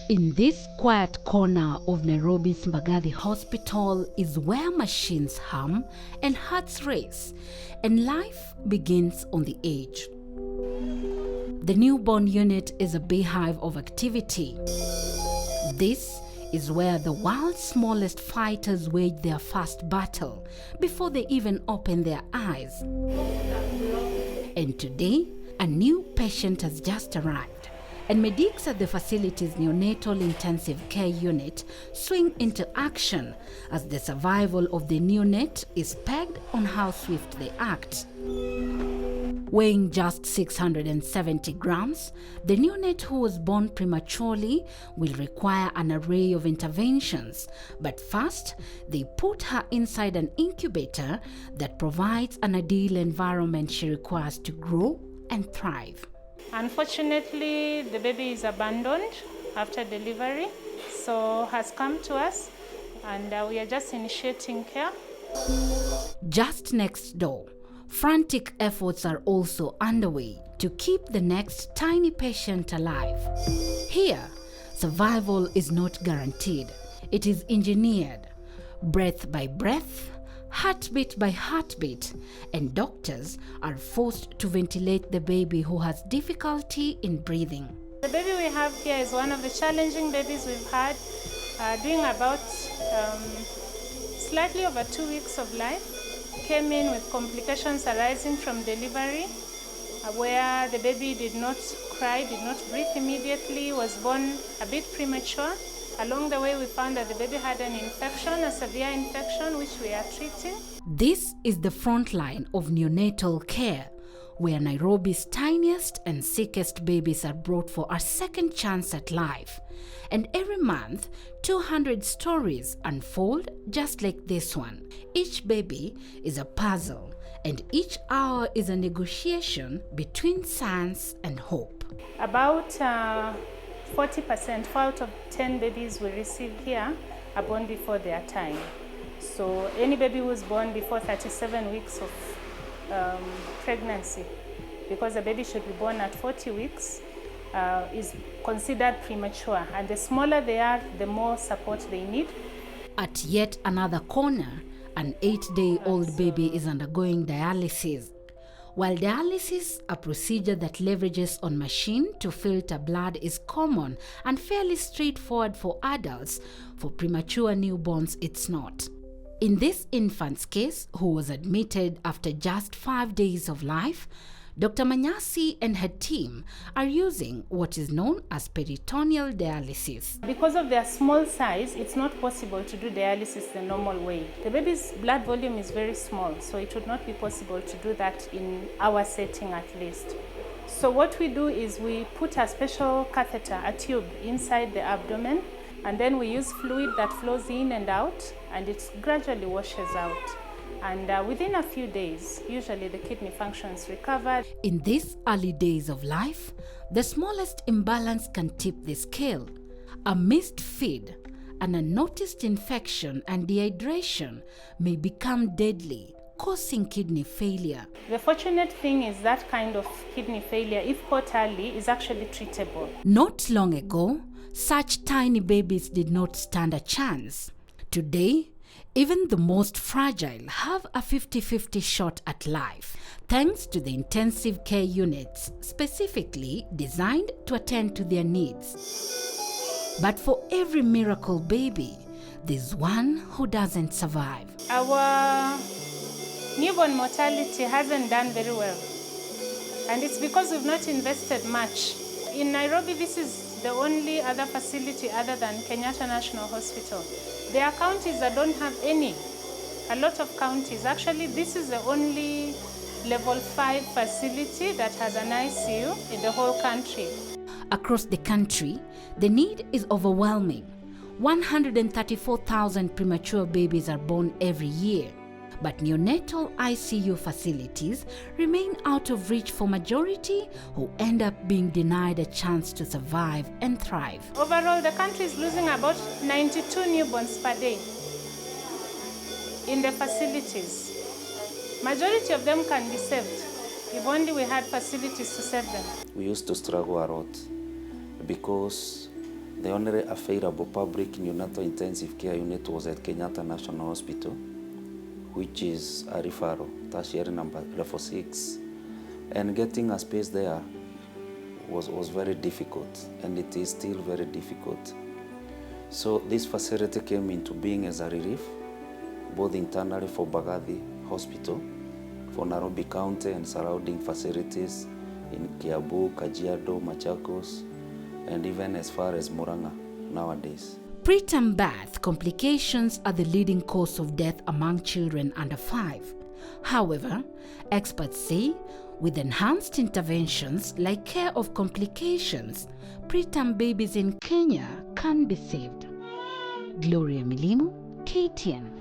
In this quiet corner of Nairobi's Mbagathi Hospital is where machines hum and hearts race, and life begins on the edge. The newborn unit is a beehive of activity. This is where the world's smallest fighters wage their first battle before they even open their eyes. And today, a new patient has just arrived, and medics at the facility's Neonatal Intensive Care Unit swing into action as the survival of the neonate is pegged on how swift they act. Weighing just 670 grams, the neonate who was born prematurely will require an array of interventions. But first, they put her inside an incubator that provides an ideal environment she requires to grow and thrive. Unfortunately, the baby is abandoned after delivery, so has come to us, and we are just initiating care. Just next door, frantic efforts are also underway to keep the next tiny patient alive. Here, survival is not guaranteed. It is engineered, breath by breath, heartbeat by heartbeat, and doctors are forced to ventilate the baby who has difficulty in breathing. The baby we have here is one of the challenging babies we've had, doing about slightly over 2 weeks of life. Came in with complications arising from delivery, where the baby did not cry, did not breathe immediately, was born a bit premature. Along the way, we found that the baby had an infection, a severe infection, which we are treating. This is the front line of neonatal care, where Nairobi's tiniest and sickest babies are brought for a second chance at life. And every month, 200 stories unfold just like this one. Each baby is a puzzle, and each hour is a negotiation between science and hope. About 40%, 4 out of 10 babies we receive here are born before their time. So any baby who is born before 37 weeks of pregnancy, because a baby should be born at 40 weeks, is considered premature. And the smaller they are, the more support they need. At yet another corner, an 8-day-old baby is undergoing dialysis. While dialysis, a procedure that leverages on machine to filter blood, is common and fairly straightforward for adults, for premature newborns it's not. In this infant's case, who was admitted after just 5 days of life, Dr. Manyasi and her team are using what is known as peritoneal dialysis. Because of their small size, it's not possible to do dialysis the normal way. The baby's blood volume is very small, so it would not be possible to do that in our setting at least. So what we do is we put a special catheter, a tube, inside the abdomen, and then we use fluid that flows in and out, and it gradually washes out. And within a few days, usually the kidney functions recover. In these early days of life, the smallest imbalance can tip the scale. A missed feed, an unnoticed infection and dehydration may become deadly, causing kidney failure. The fortunate thing is that kind of kidney failure, if caught early, is actually treatable. Not long ago, such tiny babies did not stand a chance. Today, even the most fragile have a 50-50 shot at life, thanks to the intensive care units specifically designed to attend to their needs. But for every miracle baby, there's one who doesn't survive. Our newborn mortality hasn't done very well, and it's because we've not invested much. In Nairobi, this is the only other facility other than Kenyatta National Hospital. There are counties that don't have any. A lot of counties. Actually, this is the only level 5 facility that has an ICU in the whole country. Across the country, the need is overwhelming. 134,000 premature babies are born every year. But neonatal ICU facilities remain out of reach for majority who end up being denied a chance to survive and thrive. Overall, the country is losing about 92 newborns per day in the facilities. Majority of them can be saved if only we had facilities to save them. We used to struggle a lot because The only available public neonatal intensive care unit was at Kenyatta National Hospital, which is a referral, tertiary level 6. And getting a space there was very difficult, and it is still very difficult. So this facility came into being as a relief, both internally for Bagathi Hospital, for Nairobi County and surrounding facilities in Kiambu, Kajiado, Machakos, and even as far as Murang'a nowadays. Preterm birth complications are the leading cause of death among children under 5. However, experts say with enhanced interventions like care of complications, preterm babies in Kenya can be saved. Gloria Milimu, KTN.